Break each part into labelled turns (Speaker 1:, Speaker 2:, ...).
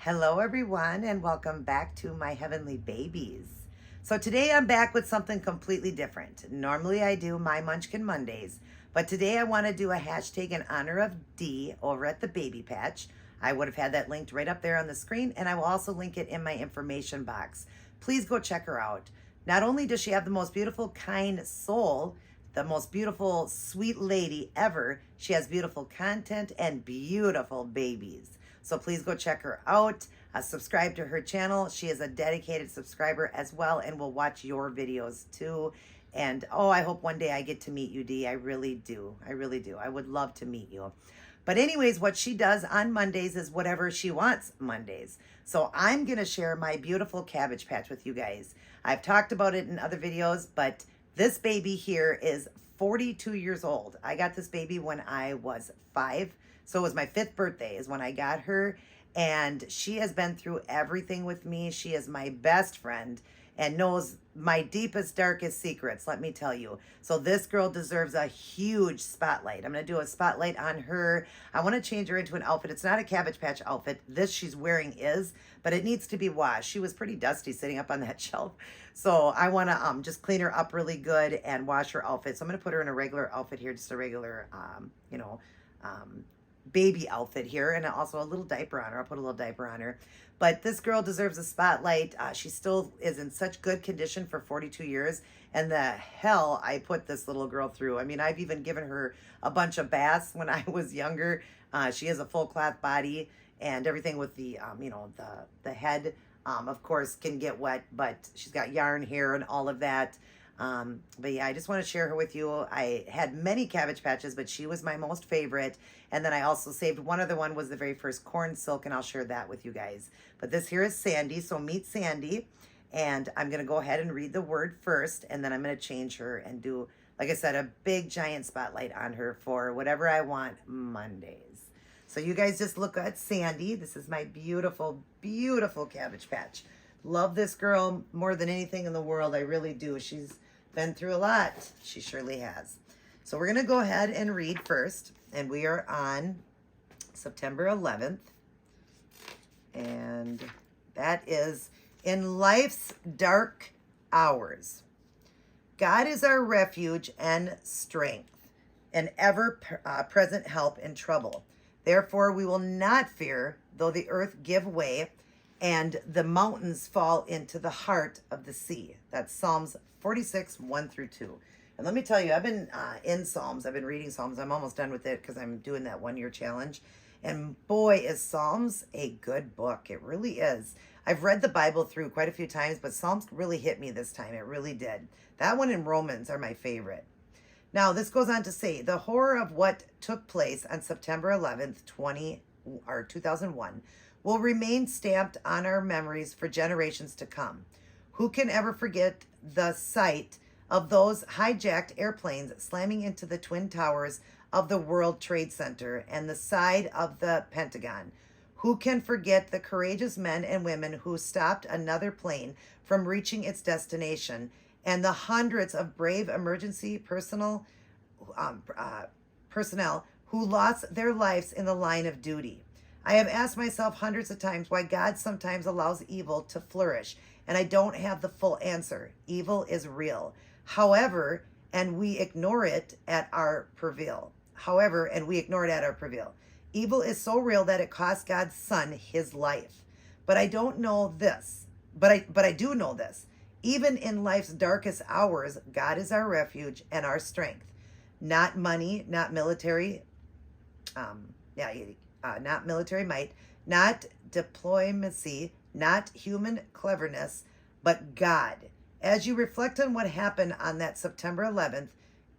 Speaker 1: Hello, everyone, and welcome back to my heavenly babies. So, today I'm back with something completely different. Normally, I do my Munchkin Mondays, but today I want to do a hashtag in honor of Dee over at the Baby Patch. I would have had that linked right up there on the screen, and I will also link it in my information box. Please go check her out. Not only does she have the most beautiful, kind soul, the most beautiful, sweet lady ever, she has beautiful content and beautiful babies. So please go check her out. Subscribe to her channel. She is a dedicated subscriber as well and will watch your videos too. And oh, I hope one day I get to meet you, Dee. I really do. I really do. I would love to meet you. But anyways, what she does on Mondays is whatever she wants Mondays. So I'm going to share my beautiful Cabbage Patch with you guys. I've talked about it in other videos, but this baby here is 42 years old. I got this baby when I was 5. So it was my 5th birthday is when I got her. And she has been through everything with me. She is my best friend and knows my deepest, darkest secrets, let me tell you. So this girl deserves a huge spotlight. I'm going to do a spotlight on her. I want to change her into an outfit. It's not a Cabbage Patch outfit. This she's wearing is, but it needs to be washed. She was pretty dusty sitting up on that shelf. So I want to just clean her up really good and wash her outfit. So I'm going to put her in a regular outfit here, just a regular, baby outfit here, and also a little diaper on her. I'll put a little diaper on her. But this girl deserves a spotlight. She still is in such good condition for 42 years. And the hell I put this little girl through. I mean, I've even given her a bunch of baths when I was younger. She has a full cloth body, and everything with the, the head, of course, can get wet. But she's got yarn hair and all of that. But yeah, I just want to share her with you. I had many Cabbage Patches, but she was my most favorite. And then I also saved one other one, was the very first corn silk, and I'll share that with you guys. But this here is Sandy, so meet Sandy. And I'm going to go ahead and read the word first, and then I'm going to change her and do, like I said, a big giant spotlight on her for whatever I want Mondays. So you guys just look at Sandy. This is my beautiful, beautiful Cabbage Patch. Love this girl more than anything in the world. I really do. She's been through a lot. She surely has. So we're going to go ahead and read first. And we are on September 11th. And that is, in life's dark hours, God is our refuge and strength, an ever-present help in trouble. Therefore we will not fear, though the earth give way and the mountains fall into the heart of the sea. That's Psalms 46, 1 through 2. And let me tell you, I've been in Psalms. I've been reading Psalms. I'm almost done with it because I'm doing that 1-year challenge. And boy, is Psalms a good book. It really is. I've read the Bible through quite a few times, but Psalms really hit me this time. It really did. That one and Romans are my favorite. Now, this goes on to say, the horror of what took place on September 11th, 2001, will remain stamped on our memories for generations to come. Who can ever forget the sight of those hijacked airplanes slamming into the Twin Towers of the World Trade Center and the side of the Pentagon? Who can forget the courageous men and women who stopped another plane from reaching its destination, and the hundreds of brave emergency personnel who lost their lives in the line of duty? I have asked myself hundreds of times why God sometimes allows evil to flourish, and I don't have the full answer. Evil is real. However, and we ignore it at our peril. Evil is so real that it cost God's son his life. But I don't know this. But I do know this. Even in life's darkest hours, God is our refuge and our strength. Not money, not military, not military might, not diplomacy, not human cleverness, but God. As you reflect on what happened on that September 11th,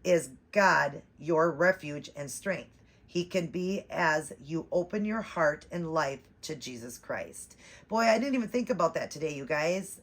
Speaker 1: is God your refuge and strength? He can be as you open your heart and life to Jesus Christ. Boy, I didn't even think about that today, you guys.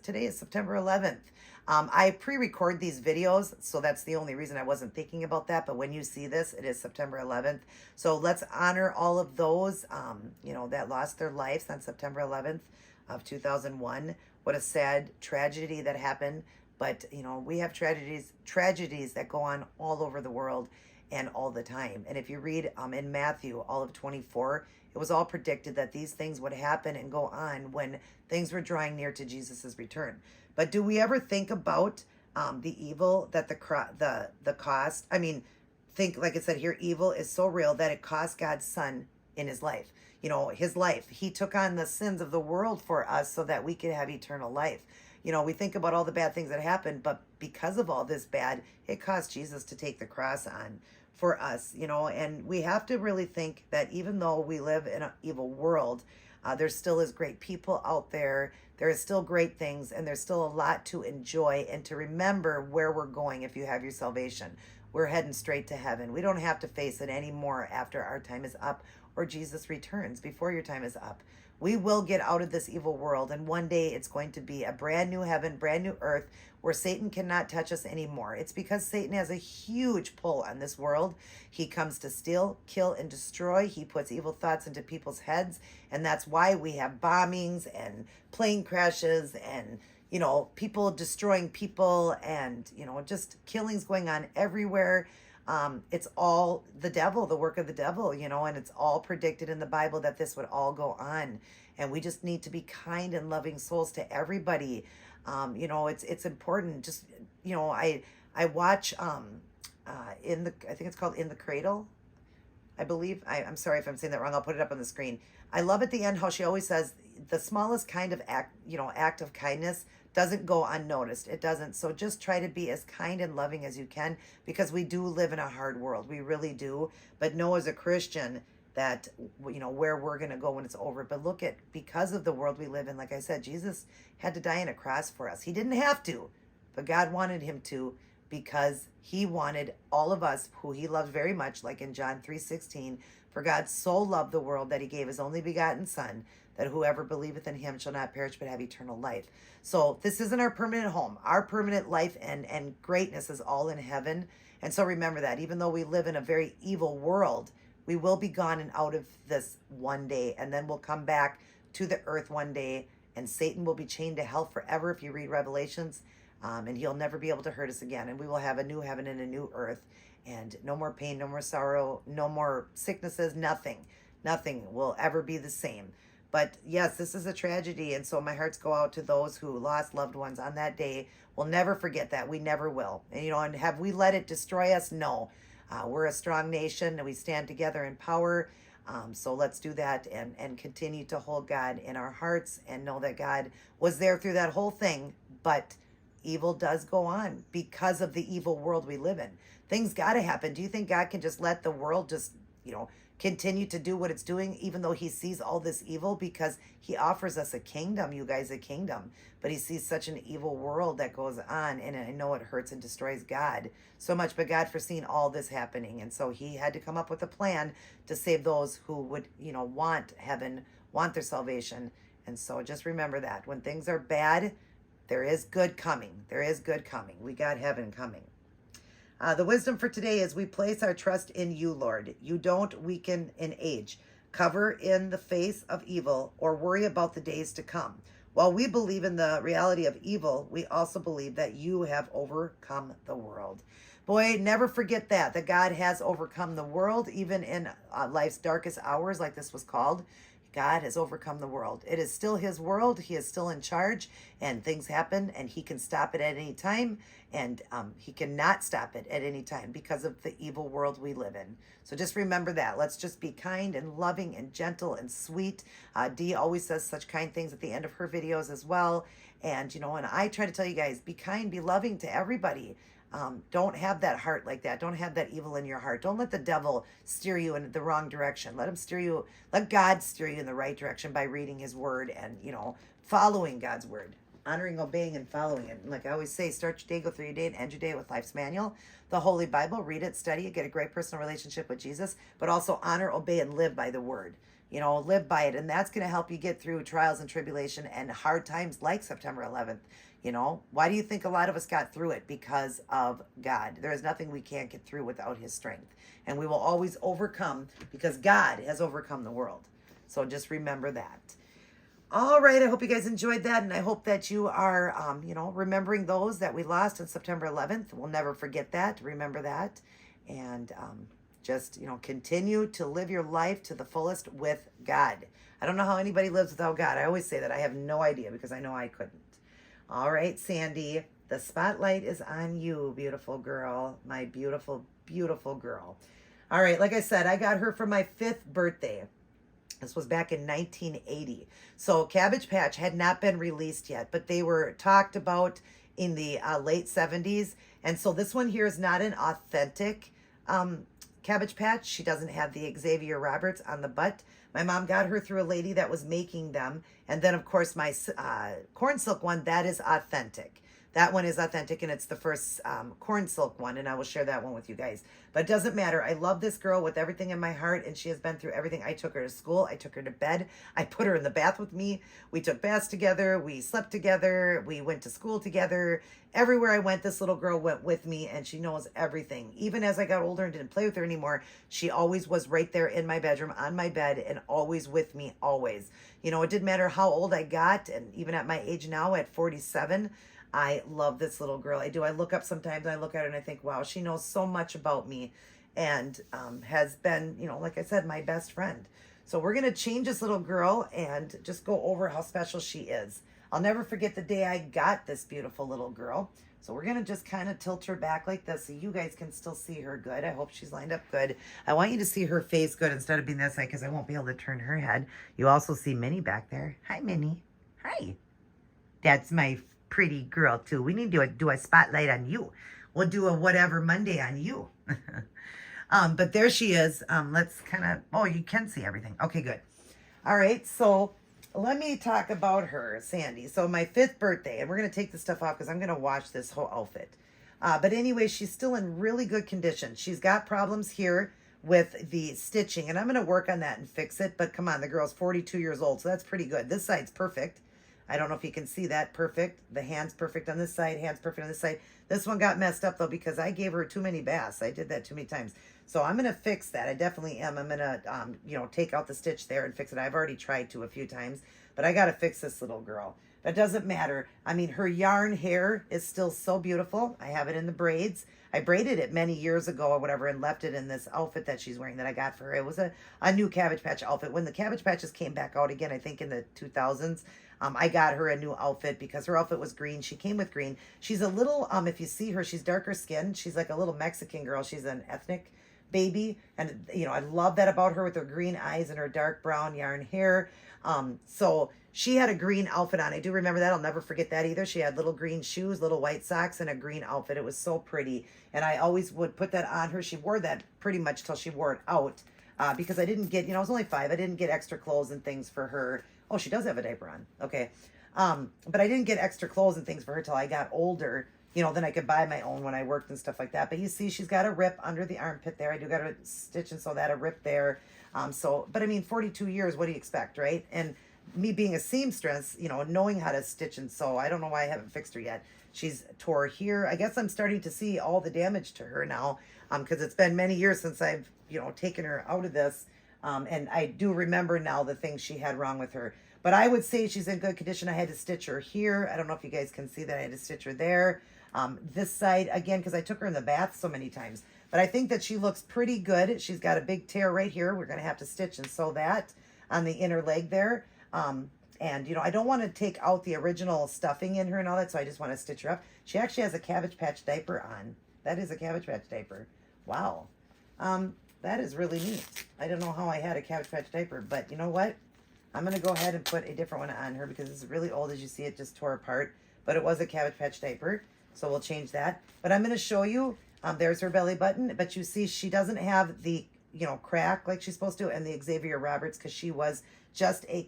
Speaker 1: Today is September 11th. I pre-record these videos, so that's the only reason I wasn't thinking about that. But when you see this, it is September 11th. So let's honor all of those, that lost their lives on September 11th of 2001. What a sad tragedy that happened. But, we have tragedies that go on all over the world. and all the time. And if you read in Matthew, all of 24, it was all predicted that these things would happen and go on when things were drawing near to Jesus's return. But do we ever think about the evil that the cost? I mean, think, like I said here, evil is so real that it cost God's son in his life. You know, his life. He took on the sins of the world for us so that we could have eternal life. You know, we think about all the bad things that happened, but because of all this bad, it cost Jesus to take the cross on for us, you know, and we have to really think that even though we live in an evil world, there still is great people out there. There is still great things, and there's still a lot to enjoy and to remember where we're going if you have your salvation. We're heading straight to heaven. We don't have to face it anymore after our time is up or Jesus returns before your time is up. We will get out of this evil world, and one day it's going to be a brand new heaven, brand new earth where Satan cannot touch us anymore. It's because Satan has a huge pull on this world. He comes to steal, kill, and destroy. He puts evil thoughts into people's heads, and that's why we have bombings and plane crashes and, you know, people destroying people and, you know, just killings going on everywhere. It's all the devil, the work of the devil, you know, and it's all predicted in the Bible that this would all go on. And we just need to be kind and loving souls to everybody. You know, it's important. Just, you know, I watch I think it's called In the Cradle, I believe. I'm sorry if I'm saying that wrong. I'll put it up on the screen. I love at the end how she always says the smallest kind of act of kindness doesn't go unnoticed. It doesn't. So just try to be as kind and loving as you can, because we do live in a hard world. We really do. But know as a Christian that, you know, where we're going to go when it's over. But look at, because of the world we live in, like I said, Jesus had to die on a cross for us. He didn't have to, but God wanted him to, because he wanted all of us who he loved very much, like in John 3:16, for God so loved the world that he gave his only begotten son, that whoever believeth in him shall not perish but have eternal life. So this isn't our permanent home. Our permanent life and greatness is all in heaven. And so remember that even though we live in a very evil world, we will be gone and out of this one day. And then we'll come back to the earth one day, and Satan will be chained to hell forever if you read Revelations. And he'll never be able to hurt us again. And we will have a new heaven and a new earth. And no more pain, no more sorrow, no more sicknesses, nothing. Nothing will ever be the same. But yes, this is a tragedy, and so my hearts go out to those who lost loved ones on that day. We'll never forget that. We never will. And, you know, and have we let it destroy us? No. We're a strong nation, and we stand together in power. So let's do that and continue to hold God in our hearts and know that God was there through that whole thing. But evil does go on because of the evil world we live in. Things got to happen. Do you think God can just let the world just, you know, continue to do what it's doing, even though he sees all this evil? Because he offers us a kingdom, you guys, a kingdom. But he sees such an evil world that goes on, and I know it hurts and destroys God so much. But God foreseen all this happening, and so he had to come up with a plan to save those who would, you know, want heaven, want their salvation. And so just remember that when things are bad, there is good coming. There is good coming. We got heaven coming. The wisdom for today is we place our trust in you, Lord. You don't weaken in age, cover in the face of evil, or worry about the days to come. While we believe in the reality of evil, we also believe that you have overcome the world. Boy, never forget that God has overcome the world, even in life's darkest hours, like this was called. God has overcome the world. It is still his world. He is still in charge, and things happen, and he can stop it at any time, and he cannot stop it at any time because of the evil world we live in. So just remember that. Let's just be kind and loving and gentle and sweet. Dee always says such kind things at the end of her videos as well. And, you know, and I try to tell you guys, be kind, be loving to everybody. Don't have that heart like that. Don't have that evil in your heart. Don't let the devil steer you in the wrong direction. Let God steer you in the right direction by reading his word and, you know, following God's word. Honoring, obeying, and following it. And like I always say, start your day, go through your day, and end your day with Life's Manual, the Holy Bible. Read it, study it, get a great personal relationship with Jesus, but also honor, obey, and live by the word. You know, live by it. And that's going to help you get through trials and tribulation and hard times like September 11th. You know, why do you think a lot of us got through it? Because of God. There is nothing we can't get through without his strength. And we will always overcome because God has overcome the world. So just remember that. All right, I hope you guys enjoyed that, and I hope that you are, you know, remembering those that we lost on September 11th. We'll never forget that. Remember that. and just, continue to live your life to the fullest with God. I don't know how anybody lives without God. I always say that. I have no idea because I know I couldn't. All right, Sandy, the spotlight is on you, beautiful girl. My beautiful, beautiful girl. All right, like I said, I got her for my 5th birthday. This was back in 1980. So Cabbage Patch had not been released yet, but they were talked about in the late 70s. And so this one here is not an authentic Cabbage Patch. She doesn't have the Xavier Roberts on the butt. My mom got her through a lady that was making them. And then, of course, my corn silk one, that is authentic. That one is authentic, and it's the first corn silk one, and I will share that one with you guys. But it doesn't matter. I love this girl with everything in my heart, and she has been through everything. I took her to school. I took her to bed. I put her in the bath with me. We took baths together. We slept together. We went to school together. Everywhere I went, this little girl went with me, and she knows everything. Even as I got older and didn't play with her anymore, she always was right there in my bedroom, on my bed, and always with me, always. It didn't matter how old I got, and even at my age now, at 47, I love this little girl. I do. I look up sometimes, and I look at her, and I think, wow, she knows so much about me, and has been, like I said, my best friend. So we're going to change this little girl and just go over how special she is. I'll never forget the day I got this beautiful little girl. So we're going to just kind of tilt her back like this so you guys can still see her good. I hope she's lined up good. I want you to see her face good instead of being this way because I won't be able to turn her head. You also see Minnie back there. Hi, Minnie. Hi. That's my pretty girl, too. We need to do a spotlight on you. We'll do a whatever Monday on you. But there she is. Let's kind of, oh, you can see everything. Okay, good. All right, so let me talk about her, Sandy. So my 5th birthday, and we're going to take this stuff off because I'm going to wash this whole outfit. But anyway, she's still in really good condition. She's got problems here with the stitching, and I'm going to work on that and fix it. But come on, the girl's 42 years old, so that's pretty good. This side's perfect. I don't know if you can see that. Perfect. The hand's perfect on this side. Hand's perfect on this side. This one got messed up, though, because I gave her too many baths. I did that too many times. So I'm going to fix that. I definitely am. I'm going to, take out the stitch there and fix it. I've already tried to a few times, but I got to fix this little girl. That doesn't matter. I mean, her yarn hair is still so beautiful. I have it in the braids. I braided it many years ago or whatever and left it in this outfit that she's wearing that I got for her. It was a new Cabbage Patch outfit. When the Cabbage Patches came back out again, I think in the 2000s, I got her a new outfit because her outfit was green. She came with green. She's a little, if you see her, she's darker skinned. She's like a little Mexican girl. She's an ethnic baby. And, I love that about her with her green eyes and her dark brown yarn hair. So she had a green outfit on. I do remember that. I'll never forget that either. She had little green shoes, little white socks, and a green outfit. It was so pretty. And I always would put that on her. She wore that pretty much till she wore it out because I didn't get, I was only 5. I didn't get extra clothes and things for her. Oh, she does have a diaper on. Okay. But I didn't get extra clothes and things for her till I got older. Then I could buy my own when I worked and stuff like that. But you see, she's got a rip under the armpit there. I do got a stitch and sew that, a rip there. But I mean, 42 years, what do you expect, right? And me being a seamstress, knowing how to stitch and sew, I don't know why I haven't fixed her yet. She's tore here. I guess I'm starting to see all the damage to her now because it's been many years since I've, taken her out of this. And I do remember now the things she had wrong with her. But I would say she's in good condition. I had to stitch her here. I don't know if you guys can see that. I had to stitch her there. This side, again, because I took her in the bath so many times. But I think that she looks pretty good. She's got a big tear right here. We're going to have to stitch and sew that on the inner leg there. And, I don't want to take out the original stuffing in her and all that, so I just want to stitch her up. She actually has a Cabbage Patch diaper on. That is a Cabbage Patch diaper. Wow. That is really neat. I don't know how I had a Cabbage Patch diaper, but you know what? I'm going to go ahead and put a different one on her because it's really old. As you see, it just tore apart. But it was a Cabbage Patch diaper, so we'll change that. But I'm going to show you, there's her belly button. But you see, she doesn't have the, crack like she's supposed to, and the Xavier Roberts, because she was just a,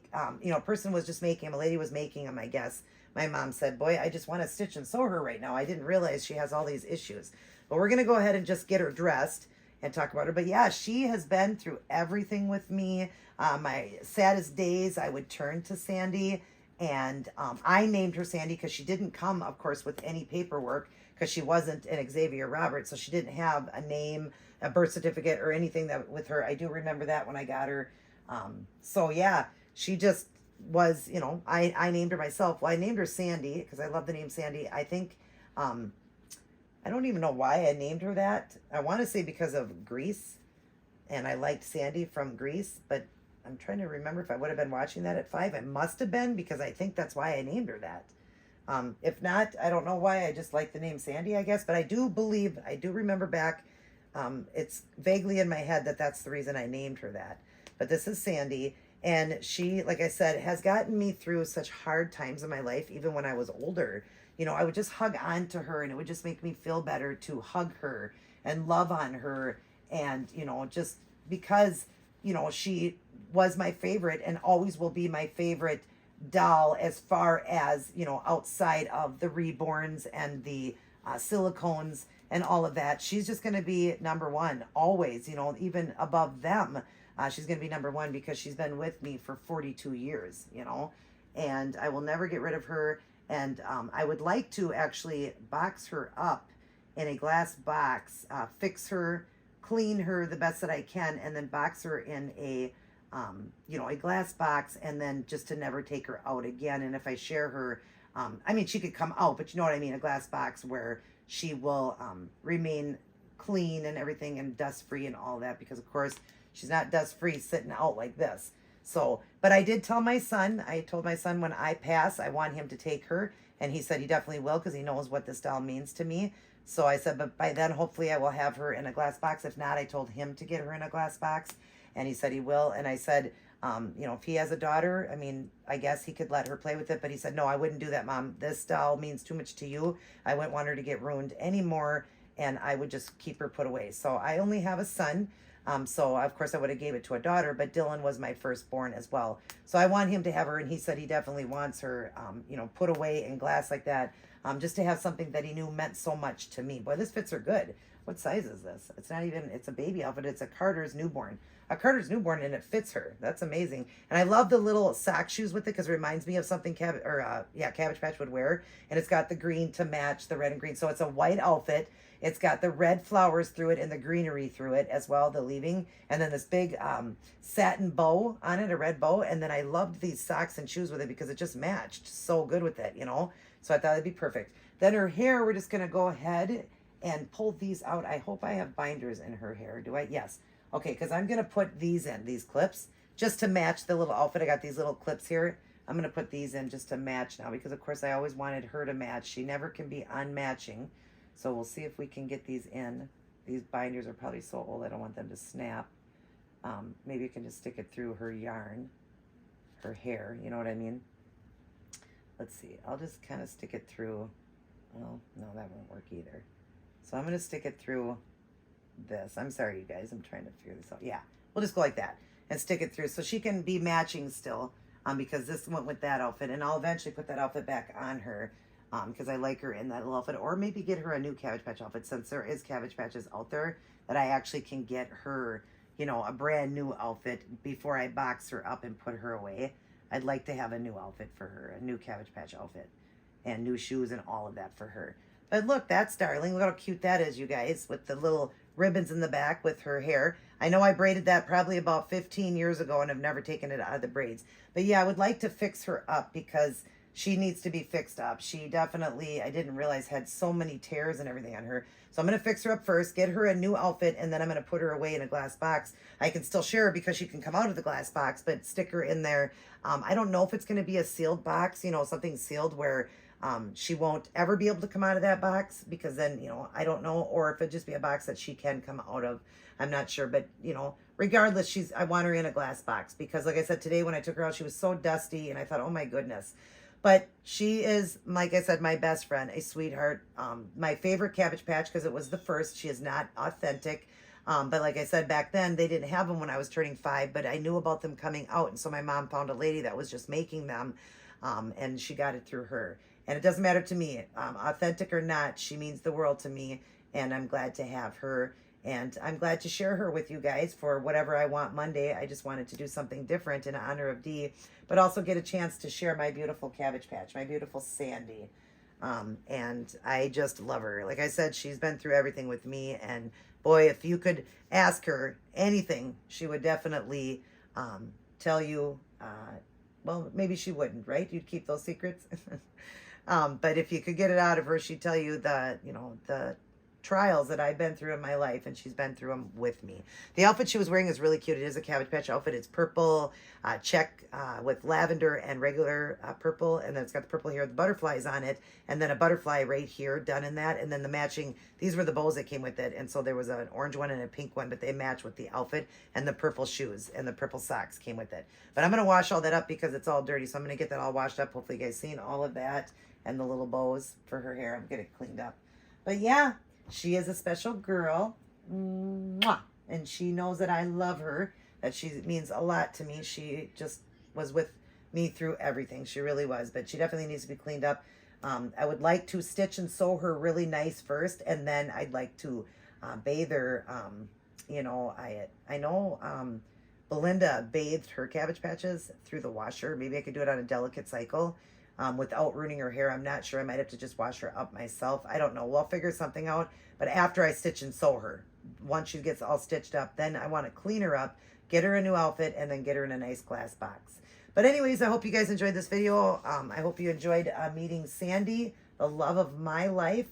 Speaker 1: person was just making him. A lady was making him, I guess. My mom said, boy, I just want to stitch and sew her right now. I didn't realize she has all these issues. But we're going to go ahead and just get her dressed and talk about her. But yeah, she has been through everything with me. My saddest days, I would turn to Sandy, and I named her Sandy because she didn't come, of course, with any paperwork because she wasn't an Xavier Roberts, so she didn't have a name, a birth certificate, or anything that with her. I do remember that when I got her. So yeah, she just was, I named her myself. Well, I named her Sandy because I love the name Sandy. I think, I don't even know why I named her that. I want to say because of Grease, and I liked Sandy from Grease, but I'm trying to remember if I would have been watching that at 5. I must have been, because I think that's why I named her that. If not, I don't know why. I just like the name Sandy, I guess. But I do remember back. It's vaguely in my head that that's the reason I named her that. But this is Sandy. And she, like I said, has gotten me through such hard times in my life, even when I was older. I would just hug on to her, and it would just make me feel better to hug her and love on her. And, just because, she was my favorite and always will be my favorite doll, as far as, outside of the Reborns and the silicones and all of that. She's just going to be number one always, even above them. She's going to be number one because she's been with me for 42 years, and I will never get rid of her. And I would like to actually box her up in a glass box, fix her, clean her the best that I can, and then box her in a glass box, and then just to never take her out again. And if I share her, she could come out, but you know what I mean, a glass box where she will remain clean and everything, and dust free and all that, because of course she's not dust free sitting out like this. So, but I did tell my son, I told my son when I pass, I want him to take her, and he said he definitely will, because he knows what this doll means to me. So I said, but by then hopefully I will have her in a glass box. If not, I told him to get her in a glass box, and he said he will. And I said, if he has a daughter, I guess he could let her play with it. But he said, no, I wouldn't do that, Mom. This doll means too much to you. I wouldn't want her to get ruined anymore, and I would just keep her put away. So I only have a son. So of course I would have gave it to a daughter, but Dylan was my firstborn as well. So I want him to have her, and he said he definitely wants her, put away in glass like that, just to have something that he knew meant so much to me. Boy, this fits her good. What size is this? It's not even, it's a baby outfit. It's a Carter's newborn. A Carter's newborn, and it fits her. That's amazing. And I love the little sock shoes with it, because it reminds me of something Cabbage Patch would wear. And it's got the green to match the red and green. So it's a white outfit. It's got the red flowers through it and the greenery through it as well, the leaving. And then this big satin bow on it, a red bow. And then I loved these socks and shoes with it because it just matched so good with it, So I thought it'd be perfect. Then her hair, we're just going to go ahead and pull these out. I hope I have binders in her hair. Do I? Yes. Okay, because I'm going to put these in, these clips, just to match the little outfit. I got these little clips here. I'm going to put these in just to match now, because, of course, I always wanted her to match. She never can be unmatching. So we'll see if we can get these in. These binders are probably so old, I don't want them to snap. Maybe you can just stick it through her yarn, her hair, you know what I mean? Let's see. I'll just kind of stick it through. Well, no, that won't work either. So I'm going to stick it through this. I'm sorry, you guys. I'm trying to figure this out. Yeah, we'll just go like that and stick it through so she can be matching still, because this went with that outfit. And I'll eventually put that outfit back on her, because I like her in that little outfit. Or maybe get her a new Cabbage Patch outfit, since there is Cabbage Patches out there that I actually can get her, a brand new outfit before I box her up and put her away. I'd like to have a new outfit for her, a new Cabbage Patch outfit, and new shoes and all of that for her. But look, that's darling. Look how cute that is, you guys, with the little ribbons in the back with her hair. I know I braided that probably about 15 years ago and have never taken it out of the braids. But yeah, I would like to fix her up, because she needs to be fixed up. She definitely, I didn't realize, had so many tears and everything on her. So I'm going to fix her up first, get her a new outfit, and then I'm going to put her away in a glass box. I can still share her because she can come out of the glass box, but stick her in there. I don't know if it's going to be a sealed box, something sealed where she won't ever be able to come out of that box, because then, I don't know, or if it'd just be a box that she can come out of. I'm not sure, but, regardless, I want her in a glass box, because like I said, today when I took her out, she was so dusty, and I thought, oh my goodness. But she is, like I said, my best friend, a sweetheart. My favorite Cabbage Patch, because it was the first. She is not authentic. But like I said, back then, they didn't have them when I was turning 5, but I knew about them coming out. And so my mom found a lady that was just making them, and she got it through her. And it doesn't matter to me, authentic or not, she means the world to me, and I'm glad to have her. And I'm glad to share her with you guys for Whatever I Want Monday. I just wanted to do something different in honor of Dee, but also get a chance to share my beautiful Cabbage Patch, my beautiful Sandy. And I just love her. Like I said, she's been through everything with me, and boy, if you could ask her anything, she would definitely tell you, well, maybe she wouldn't, right? You'd keep those secrets. But if you could get it out of her, she'd tell you the trials that I've been through in my life, and she's been through them with me. The outfit she was wearing is really cute. It is a Cabbage Patch outfit. It's purple check with lavender and regular purple, and then it's got the purple here, the butterflies on it, and then a butterfly right here done in that, and then the matching, these were the bows that came with it, and so there was an orange one and a pink one, but they match with the outfit, and the purple shoes and the purple socks came with it. But I'm going to wash all that up because it's all dirty, so I'm going to get that all washed up. Hopefully you guys seen all of that, and the little bows for her hair. I'm getting it cleaned up. But yeah, she is a special girl. Mwah. And she knows that I love her, that she means a lot to me. She just was with me through everything. She really was. But she definitely needs to be cleaned up. I would like to stitch and sew her really nice first, and then I'd like to bathe her. You know, I know Belinda bathed her Cabbage Patches through the washer. Maybe I could do it on a delicate cycle. Without ruining her hair. I'm not sure. I might have to just wash her up myself. I don't know. We'll figure something out. But after I stitch and sew her, once she gets all stitched up, then I want to clean her up, get her a new outfit, and then get her in a nice glass box. But anyways, I hope you guys enjoyed this video. I hope you enjoyed meeting Sandy, the love of my life.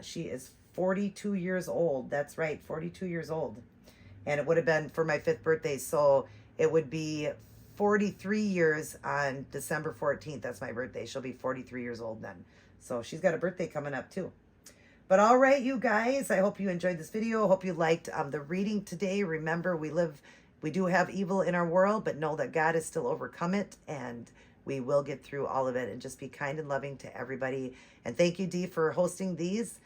Speaker 1: She is 42 years old. That's right, 42 years old. And it would have been for my 5th birthday, so it would be 43 years on December 14th. That's my birthday. She'll be 43 years old then. So she's got a birthday coming up too. But all right, you guys, I hope you enjoyed this video. I hope you liked the reading today. Remember, we do have evil in our world, but know that God has still overcome it, and we will get through all of it, and just be kind and loving to everybody. And thank you, Dee, for hosting these.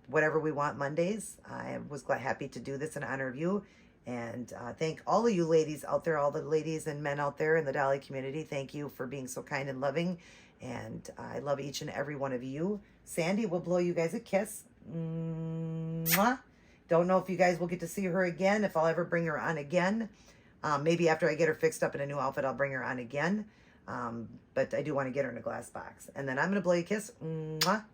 Speaker 1: Whatever We Want Mondays. I was happy to do this in honor of you. And thank all of you ladies out there, all the ladies and men out there in the Dolly community. Thank you for being so kind and loving. And I love each and every one of you. Sandy will blow you guys a kiss. Mwah. Don't know if you guys will get to see her again, if I'll ever bring her on again. Maybe after I get her fixed up in a new outfit, I'll bring her on again. But I do want to get her in a glass box. And then I'm going to blow you a kiss. Mwah.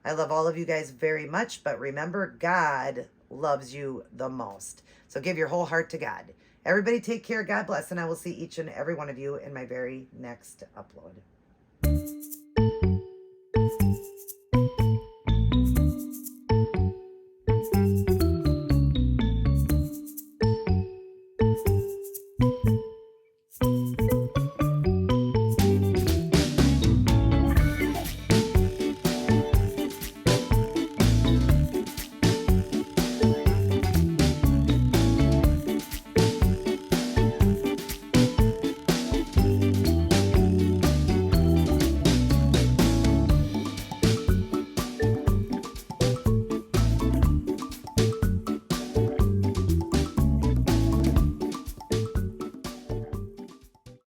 Speaker 1: I love all of you guys very much. But remember, God loves you the most. So give your whole heart to God. Everybody take care. God bless. And I will see each and every one of you in my very next upload.